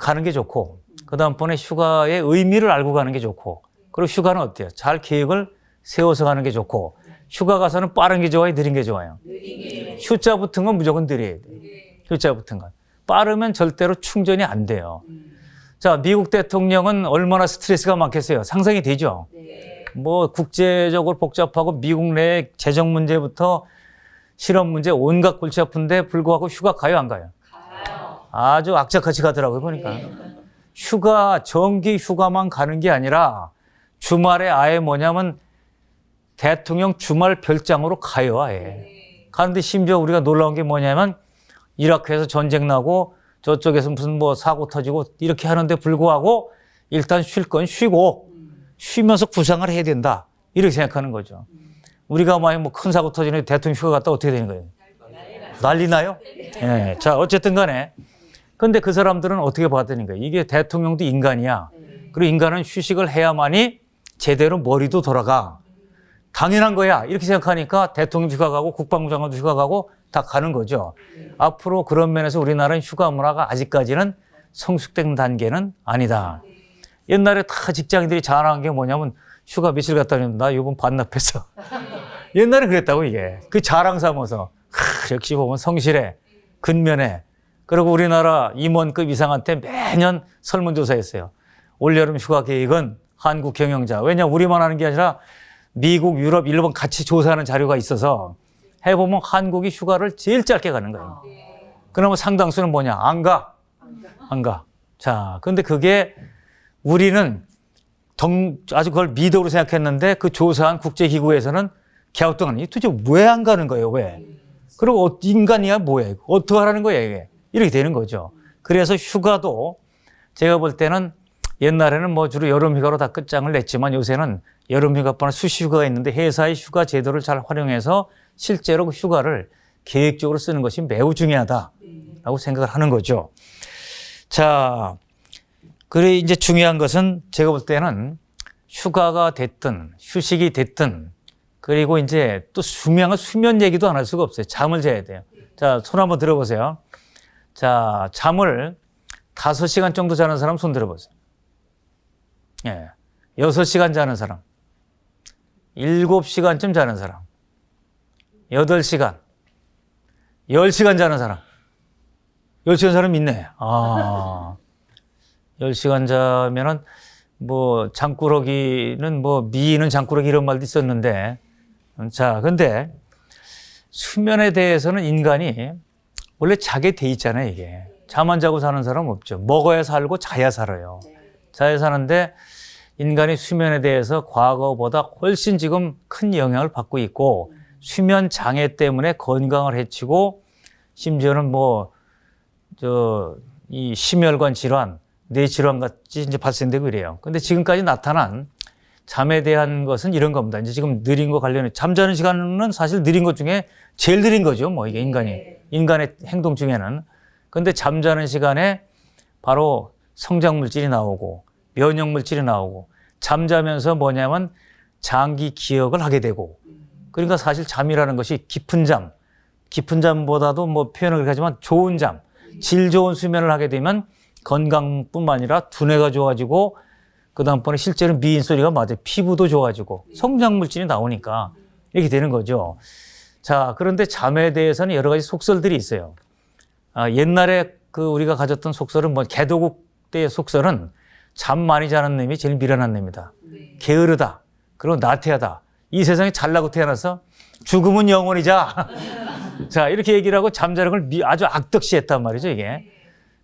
가는 게 좋고 그 다음번에 휴가의 의미를 알고 가는 게 좋고 그리고 휴가는 어때요? 잘 계획을 세워서 가는 게 좋고 휴가 가서는 빠른 게 좋아요? 느린 게 좋아요? 휴자 붙은 건 무조건 느려야 돼요. 휴자 붙은 건. 빠르면 절대로 충전이 안 돼요. 자, 미국 대통령은 얼마나 스트레스가 많겠어요? 상상이 되죠? 뭐 국제적으로 복잡하고 미국 내 재정 문제부터 실업 문제 온갖 골치 아픈데 불구하고 휴가 가요, 안 가요? 아주 악착같이 가더라고요, 보니까. 휴가, 정기 휴가만 가는 게 아니라 주말에 아예 뭐냐면 대통령 주말 별장으로 가요, 아예. 가는데 심지어 우리가 놀라운 게 뭐냐면 이라크에서 전쟁 나고 저쪽에서 무슨 뭐 사고 터지고 이렇게 하는데 불구하고 일단 쉴 건 쉬고 쉬면서 구상을 해야 된다. 이렇게 생각하는 거죠. 우리가 만약 뭐 큰 사고 터지는데 대통령 휴가 갔다 어떻게 되는 거예요? 난리 나요? 예. 자, 어쨌든 간에. 근데 그 사람들은 어떻게 받는 거예요? 이게 대통령도 인간이야. 그리고 인간은 휴식을 해야만이 제대로 머리도 돌아가. 당연한 거야. 이렇게 생각하니까 대통령 휴가 가고 국방부 장관도 휴가 가고 다 가는 거죠. 앞으로 그런 면에서 우리나라는 휴가 문화가 아직까지는 성숙된 단계는 아니다. 옛날에 다 직장인들이 자랑한 게 뭐냐면 휴가 며칠 갔다 오면 나 이번 반납했어. 옛날에 그랬다고 이게. 그 자랑 삼아서. 역시 보면 성실해. 근면해. 그리고 우리나라 임원급 이상한테 매년 설문조사했어요. 올여름 휴가 계획은 한국 경영자. 왜냐 우리만 하는 게 아니라 미국, 유럽, 일본 같이 조사하는 자료가 있어서 해보면 한국이 휴가를 제일 짧게 가는 거예요. 그러면 상당수는 뭐냐? 안 가. 안 가. 자, 근데 그게 우리는 아주 그걸 미덕으로 생각했는데 그 조사한 국제기구에서는 갸우뚱하니 도대체 왜 안 가는 거예요? 왜? 그리고 인간이야 뭐야? 어떻게 하라는 거야 이게? 이렇게 되는 거죠. 그래서 휴가도 제가 볼 때는 옛날에는 뭐 주로 여름휴가로 다 끝장을 냈지만 요새는 여름휴가뿐만 수시휴가가 있는데 회사의 휴가 제도를 잘 활용해서 실제로 그 휴가를 계획적으로 쓰는 것이 매우 중요하다라고 생각을 하는 거죠. 자, 그래 이제 중요한 것은 제가 볼 때는 휴가가 됐든 휴식이 됐든 그리고 이제 또 중요한 수면 얘기도 안 할 수가 없어요. 잠을 자야 돼요. 자, 손 한번 들어보세요. 자, 잠을 5시간 정도 자는 사람 손 들어보세요. 예. 6시간 자는 사람. 7시간쯤 자는 사람. 8시간. 10시간 자는 사람. 10시간 사람 있네. 10시간 자면은 뭐 장꾸러기는 뭐 미인은 장꾸러기 이런 말도 있었는데, 자, 근데 수면에 대해서는 인간이 원래 자게 돼 있잖아요, 이게. 잠 안 자고 사는 사람 없죠. 먹어야 살고 자야 살아요. 자야 사는데 인간이 수면에 대해서 과거보다 훨씬 지금 큰 영향을 받고 있고, 수면 장애 때문에 건강을 해치고, 심지어는 이 심혈관 질환, 뇌 질환 같이 이제 발생되고 이래요. 근데 지금까지 나타난 잠에 대한 것은 이런 겁니다. 이제 지금 느린 거 관련해 잠자는 시간은 사실 느린 것 중에 제일 느린 거죠. 뭐 이게 인간의 행동 중에는. 근데 잠자는 시간에 바로 성장물질이 나오고 면역물질이 나오고 잠자면서 뭐냐면 장기 기억을 하게 되고, 그러니까 사실 잠이라는 것이 깊은 잠보다도 뭐 표현을 그렇게 하지만 좋은 잠, 질 좋은 수면을 하게 되면 건강뿐만 아니라 두뇌가 좋아지고, 그 다음번에 실제로 미인 소리가 맞아요. 피부도 좋아지고 성장물질이 나오니까 이렇게 되는 거죠. 자, 그런데 잠에 대해서는 여러 가지 속설들이 있어요. 옛날에 우리가 가졌던 속설은 개도국 때의 속설은 잠 많이 자는 놈이 제일 미련한 놈이다. 게으르다. 그리고 나태하다. 이 세상에 잘나고 태어나서 죽으면 영원히 자. 자, 이렇게 얘기를 하고 잠자는 걸 아주 악덕시했단 말이죠, 이게.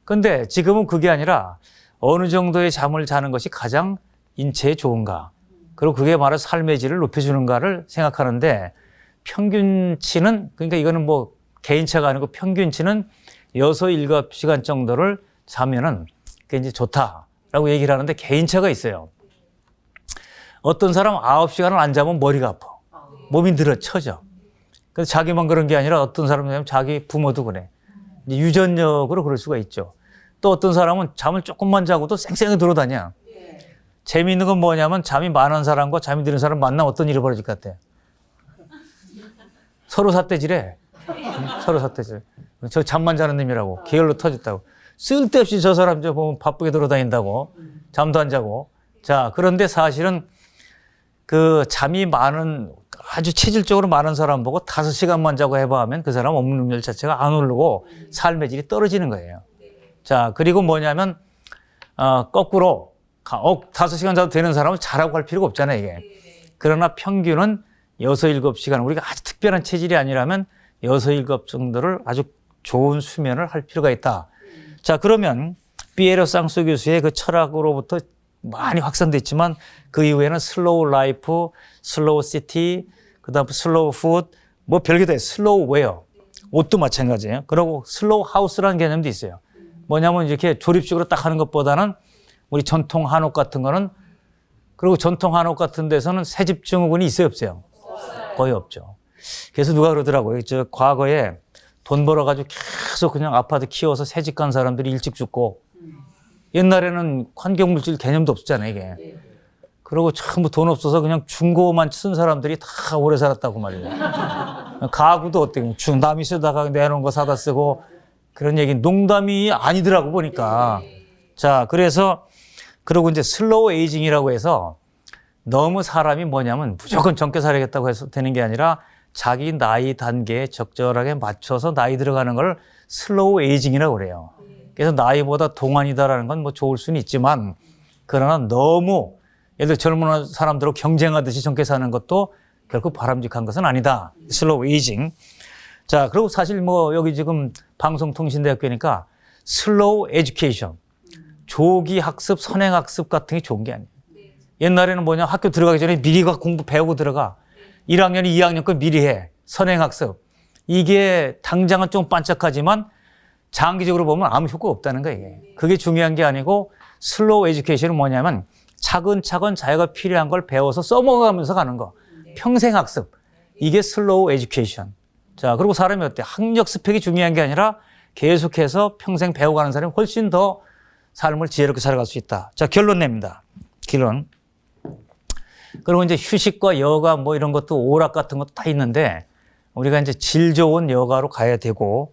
근데 지금은 그게 아니라 어느 정도의 잠을 자는 것이 가장 인체에 좋은가, 그리고 그게 바로 삶의 질을 높여주는가를 생각하는데, 평균치는, 그러니까 이거는 뭐 개인차가 아니고 평균치는 6, 7시간 정도를 자면은 그게 이제 좋다라고 얘기를 하는데, 개인차가 있어요. 어떤 사람 9시간을 안 자면 머리가 아파. 몸이 늘어쳐져. 그래서 자기만 그런 게 아니라 어떤 사람은 자기 부모도 그래. 이제 유전력으로 그럴 수가 있죠. 또 어떤 사람은 잠을 조금만 자고도 쌩쌩이 돌아다녀. 재미있는 건 뭐냐면 잠이 많은 사람과 잠이 드는 사람 만나면 어떤 일이 벌어질 것 같아? 서로 삿대질해. 서로 삿대질. 저 잠만 자는 놈이라고. 게을러 터졌다고. 쓸데없이 저 사람 저 보면 바쁘게 돌아다닌다고. 잠도 안 자고. 자, 그런데 사실은 잠이 많은, 아주 체질적으로 많은 사람 보고 5시간만 자고 해봐 하면 그 사람 업무 능력 자체가 안 오르고 삶의 질이 떨어지는 거예요. 자, 그리고 뭐냐면, 거꾸로, 5시간 자도 되는 사람은 자라고 할 필요가 없잖아요, 이게. 그러나 평균은 6, 7시간, 우리가 아주 특별한 체질이 아니라면 6, 7 정도를 아주 좋은 수면을 할 필요가 있다. 자, 그러면, 피에로 쌍소 교수의 그 철학으로부터 많이 확산됐지만, 그 이후에는 슬로우 라이프, 슬로우 시티, 그 다음 슬로우 푸드, 뭐 별게 다 있어요. 슬로우 웨어. 옷도 마찬가지예요. 그리고 슬로우 하우스라는 개념도 있어요. 뭐냐면 이렇게 조립식으로 딱 하는 것보다는 우리 전통 한옥 같은 거는, 그리고 전통 한옥 같은 데서는 새집 증후군이 있어요, 없어요? 거의 없죠. 그래서 누가 그러더라고요. 과거에 돈 벌어가지고 계속 그냥 아파트 키워서 새집 간 사람들이 일찍 죽고, 옛날에는 환경물질 개념도 없었잖아요, 이게. 그리고 전부 돈 없어서 그냥 중고만 쓴 사람들이 다 오래 살았다고 말이에요. 가구도 어때요? 남이 쓰다가 내놓은 거 사다 쓰고, 그런 얘기 농담이 아니더라고 보니까. 자, 그리고 이제 슬로우 에이징이라고 해서 너무 사람이 뭐냐면 무조건 젊게 살아야겠다고 해서 되는 게 아니라 자기 나이 단계에 적절하게 맞춰서 나이 들어가는 걸 슬로우 에이징이라고 그래요. 그래서 나이보다 동안이다라는 건 뭐 좋을 수는 있지만, 그러나 너무 예를 들어 젊은 사람들하고 경쟁하듯이 젊게 사는 것도 결국 바람직한 것은 아니다. 슬로우 에이징. 자, 그리고 사실 뭐 여기 지금 방송통신대학교니까 슬로우 에듀케이션, 조기 학습, 선행 학습 같은 게 좋은 게 아니에요. 옛날에는 뭐냐, 학교 들어가기 전에 미리 공부 배우고 들어가. 1학년, 2학년 거 미리 해. 선행 학습. 이게 당장은 좀 반짝하지만 장기적으로 보면 아무 효과가 없다는 거예요, 이게. 그게 중요한 게 아니고, 슬로우 에듀케이션은 뭐냐면 차근차근 자기가 필요한 걸 배워서 써먹어가면서 가는 거. 평생 학습. 이게 슬로우 에듀케이션. 자, 그리고 사람이 어때? 학력 스펙이 중요한 게 아니라 계속해서 평생 배워가는 사람이 훨씬 더 삶을 지혜롭게 살아갈 수 있다. 자, 결론 냅니다. 결론. 그리고 이제 휴식과 여가 뭐 이런 것도 오락 같은 것도 다 있는데, 우리가 이제 질 좋은 여가로 가야 되고,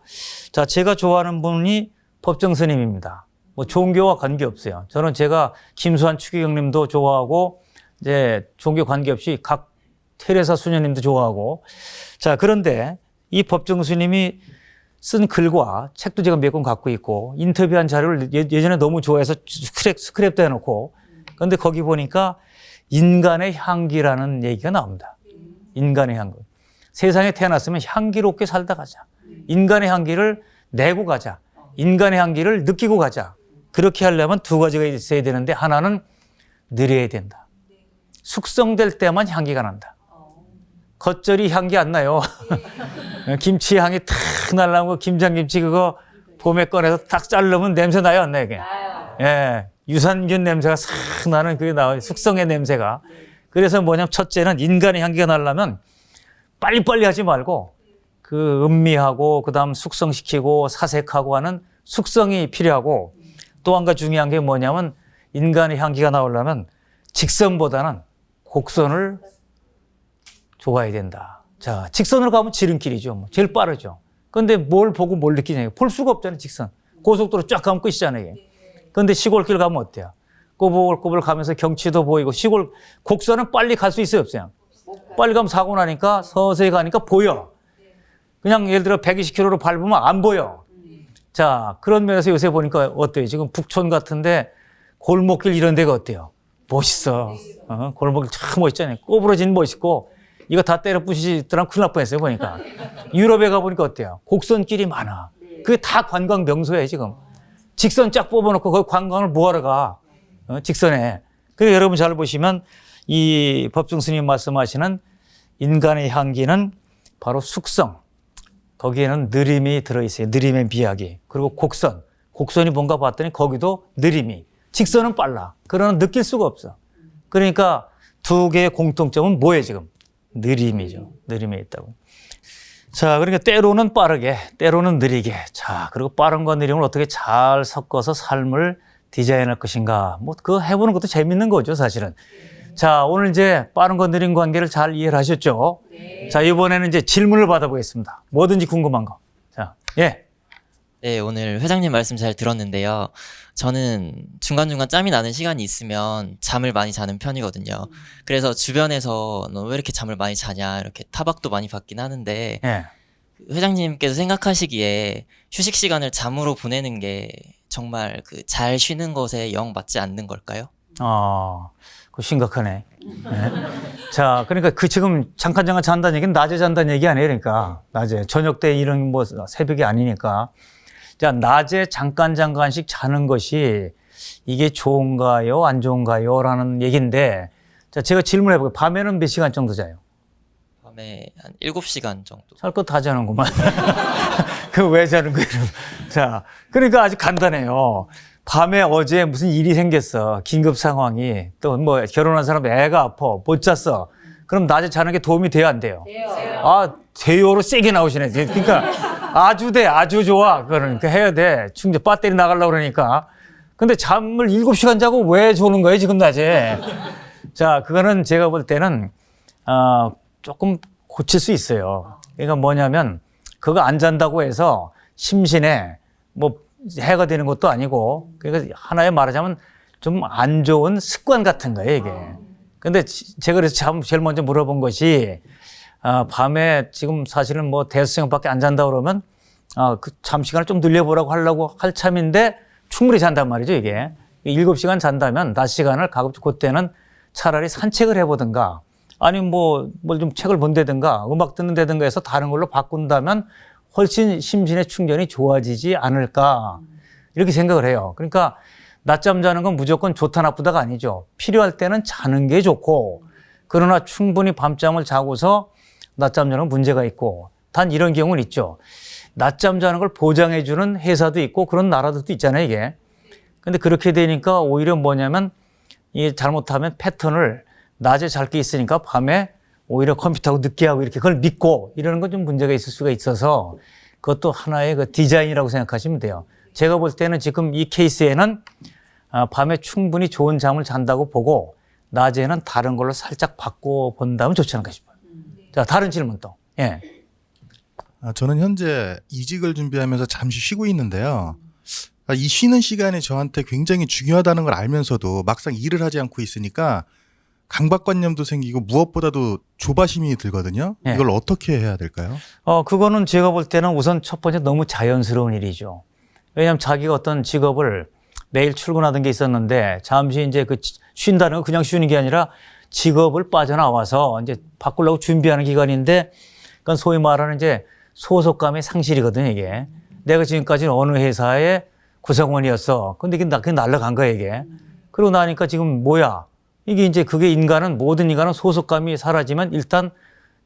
자, 제가 좋아하는 분이 법정 스님입니다. 뭐 종교와 관계없어요. 저는 제가 김수환 추기경님도 좋아하고, 이제 종교 관계없이 각 테레사 수녀님도 좋아하고. 자, 그런데 이 법정 스님이 쓴 글과 책도 제가 몇 권 갖고 있고, 인터뷰한 자료를 예전에 너무 좋아해서 스크랩도 해놓고, 그런데 거기 보니까 인간의 향기라는 얘기가 나옵니다. 인간의 향기. 세상에 태어났으면 향기롭게 살다 가자. 인간의 향기를 내고 가자. 인간의 향기를 느끼고 가자. 그렇게 하려면 두 가지가 있어야 되는데 하나는 느려야 된다. 숙성될 때만 향기가 난다. 겉절이 향기 안 나요. 김치 향이 탁 날라오고 김장김치 그거 봄에 꺼내서 탁 자르면 냄새 나요, 안 나요, 이게? 예. 유산균 냄새가 싹 나는 그게 나와요. 숙성의 냄새가. 그래서 뭐냐면 첫째는 인간의 향기가 나려면 빨리빨리 하지 말고 그 음미하고 그다음 숙성시키고 사색하고 하는 숙성이 필요하고 또 한 가지 중요한 게 뭐냐면 인간의 향기가 나오려면 직선보다는 곡선을 좋아야 된다. 자, 직선으로 가면 지름길이죠. 제일 빠르죠. 근데 뭘 보고 뭘 느끼냐. 볼 수가 없잖아요, 직선. 고속도로 쫙 가면 끝이잖아요. 근데 시골길 가면 어때요? 꼬불꼬불 가면서 경치도 보이고 시골 곡선은 빨리 갈 수 있어요, 없어요? 빨리 가면 사고 나니까 서서히 가니까 보여. 그냥 예를 들어 120km로 밟으면 안 보여. 자, 그런 면에서 요새 보니까 어때요? 지금 북촌 같은데 골목길 이런 데가 어때요? 멋있어. 골목길 참 멋있잖아요. 꼬부러진 멋있고 이거 다 때려 부시더라면 큰일 날 뻔했어요, 보니까. 유럽에 가보니까 어때요? 곡선길이 많아. 그게 다 관광 명소예요, 지금. 직선 쫙 뽑아놓고 거기 관광을 뭐하러 가? 직선에. 그래서 여러분 잘 보시면 이 법중 스님 말씀하시는 인간의 향기는 바로 숙성. 거기에는 느림이 들어있어요. 느림의 미학이. 그리고 곡선. 곡선이 뭔가 봤더니 거기도 느림이. 직선은 빨라. 그러나 느낄 수가 없어. 그러니까 두 개의 공통점은 뭐예요, 지금? 느림이죠. 느림에 있다고. 자, 그러니까 때로는 빠르게, 때로는 느리게. 자, 그리고 빠른과 느림을 어떻게 잘 섞어서 삶을 디자인할 것인가. 뭐, 그거 해보는 것도 재밌는 거죠, 사실은. 자, 오늘 이제 빠른과 느린 관계를 잘 이해를 하셨죠? 네. 자, 이번에는 이제 질문을 받아보겠습니다. 뭐든지 궁금한 거. 자, 예. 네, 오늘 회장님 말씀 잘 들었는데요. 저는 중간중간 짬이 나는 시간이 있으면 잠을 많이 자는 편이거든요. 그래서 주변에서 너 왜 이렇게 잠을 많이 자냐 이렇게 타박도 많이 받긴 하는데 예. 회장님께서 생각하시기에 휴식 시간을 잠으로 보내는 게 정말 그 잘 쉬는 것에 영 맞지 않는 걸까요? 그거 심각하네. 네. 자, 그러니까 그 지금 잠깐 잔다는 얘기는 낮에 잔다는 얘기 아니에요. 그러니까 낮에 저녁 때 이런 뭐 새벽이 아니니까. 자, 낮에 잠깐씩 자는 것이 이게 좋은가요? 안 좋은가요? 라는 얘기인데, 자, 제가 질문해 볼게요. 밤에는 몇 시간 정도 자요? 밤에 한 7시간 정도. 잘 거 다 자는구만. 그 왜 자는 거예요? 자, 그러니까 아주 간단해요. 밤에 어제 무슨 일이 생겼어. 긴급 상황이. 또 뭐 결혼한 사람 애가 아파. 못 잤어. 그럼 낮에 자는 게 도움이 돼요, 안 돼요? 돼요. 아, 돼요로 세게 나오시네. 그러니까 아주 돼. 아주 좋아. 그러니까 해야 돼. 충전 배터리 나가려고 그러니까. 근데 잠을 7시간 자고 왜 조는 거예요, 지금 낮에? 자, 그거는 제가 볼 때는 조금 고칠 수 있어요. 그러니까 뭐냐면 그거 안 잔다고 해서 심신에 뭐 해가 되는 것도 아니고, 그러니까 하나의 말하자면 좀 안 좋은 습관 같은 거예요, 이게. 근데 제가 그래서 제일 먼저 물어본 것이, 밤에 지금 사실은 뭐 대여섯 시간밖에 안 잔다 그러면, 그 잠 시간을 좀 늘려보라고 하려고 할 참인데 충분히 잔단 말이죠, 이게. 7시간 잔다면 낮 시간을 가급적 그때는 차라리 산책을 해보든가, 아니면 뭐, 뭘 좀 책을 본다든가, 음악 듣는다든가 해서 다른 걸로 바꾼다면 훨씬 심신의 충전이 좋아지지 않을까. 이렇게 생각을 해요. 그러니까 낮잠 자는 건 무조건 좋다 나쁘다가 아니죠. 필요할 때는 자는 게 좋고, 그러나 충분히 밤잠을 자고서 낮잠 자는 문제가 있고, 단 이런 경우는 있죠. 낮잠 자는 걸 보장해주는 회사도 있고 그런 나라들도 있잖아요, 이게. 근데 그렇게 되니까 오히려 뭐냐면, 이게 잘못하면 패턴을 낮에 잘 게 있으니까 밤에 오히려 컴퓨터하고 늦게 하고 이렇게 그걸 믿고 이러는 건 좀 문제가 있을 수가 있어서 그것도 하나의 그 디자인이라고 생각하시면 돼요. 제가 볼 때는 지금 이 케이스에는 밤에 충분히 좋은 잠을 잔다고 보고 낮에는 다른 걸로 살짝 바꿔본다면 좋지 않을까 싶어요. 자, 다른 질문 또. 예. 저는 현재 이직을 준비하면서 잠시 쉬고 있는데요. 이 쉬는 시간이 저한테 굉장히 중요하다는 걸 알면서도 막상 일을 하지 않고 있으니까 강박관념도 생기고 무엇보다도 조바심이 들거든요. 네. 이걸 어떻게 해야 될까요? 그거는 제가 볼 때는 우선 첫 번째 너무 자연스러운 일이죠. 왜냐하면 자기가 어떤 직업을 매일 출근하던 게 있었는데 잠시 이제 그 쉰다는 건 그냥 쉬는 게 아니라 직업을 빠져나와서 이제 바꾸려고 준비하는 기간인데 그건 소위 말하는 이제 소속감의 상실이거든요, 이게. 내가 지금까지는 어느 회사의 구성원이었어. 근데 그게 날아간 거야, 이게. 그러고 나니까 지금 뭐야? 이게 이제 그게 모든 인간은 소속감이 사라지면 일단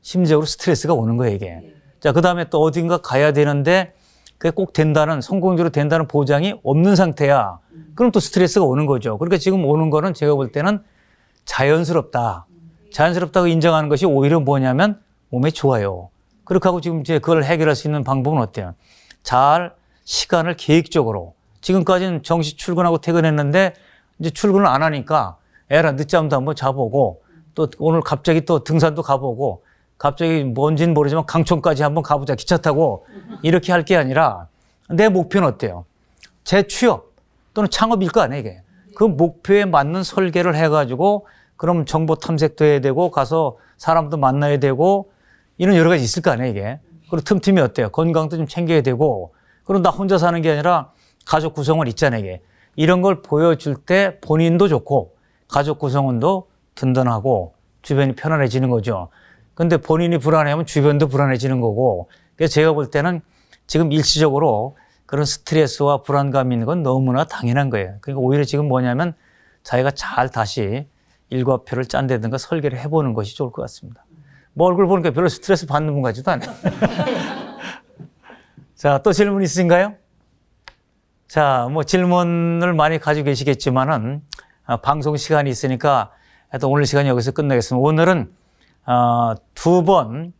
심리적으로 스트레스가 오는 거예요, 이게. 자, 그 다음에 또 어딘가 가야 되는데 그게 꼭 성공적으로 된다는 보장이 없는 상태야. 그럼 또 스트레스가 오는 거죠. 그러니까 지금 오는 거는 제가 볼 때는 자연스럽다. 자연스럽다고 인정하는 것이 오히려 뭐냐면 몸에 좋아요. 그렇게 하고 지금 이제 그걸 해결할 수 있는 방법은 어때요? 잘 시간을 계획적으로. 지금까지는 정시 출근하고 퇴근했는데 이제 출근을 안 하니까 애라 늦잠도 한번 자보고 또 오늘 갑자기 또 등산도 가보고 갑자기 뭔지는 모르지만 강촌까지 한번 가보자 기차 타고 이렇게 할 게 아니라 내 목표는 어때요? 재취업 또는 창업일 거 아니에요, 이게. 그 목표에 맞는 설계를 해가지고 그럼 정보 탐색도 해야 되고 가서 사람도 만나야 되고 이런 여러 가지 있을 거 아니에요, 이게. 그리고 틈틈이 어때요? 건강도 좀 챙겨야 되고 그럼 나 혼자 사는 게 아니라 가족 구성원 있잖아요, 이게. 이런 걸 보여줄 때 본인도 좋고 가족 구성원도 든든하고 주변이 편안해지는 거죠. 근데 본인이 불안해하면 주변도 불안해지는 거고 그래서 제가 볼 때는 지금 일시적으로 그런 스트레스와 불안감이 있는 건 너무나 당연한 거예요. 그러니까 오히려 지금 뭐냐면 자기가 잘 다시 일과표를 짠다든가 설계를 해보는 것이 좋을 것 같습니다. 뭐 얼굴 보니까 별로 스트레스 받는 분 같지도 않아요. 자, 또 질문 있으신가요? 자, 뭐 질문을 많이 가지고 계시겠지만은 방송 시간이 있으니까 하여튼 오늘 시간이 여기서 끝나겠습니다. 오늘은 2번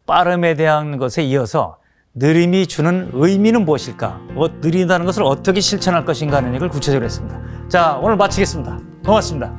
빠름에 대한 것에 이어서 느림이 주는 의미는 무엇일까? 느린다는 것을 어떻게 실천할 것인가 하는 얘기를 구체적으로 했습니다. 자, 오늘 마치겠습니다. 고맙습니다.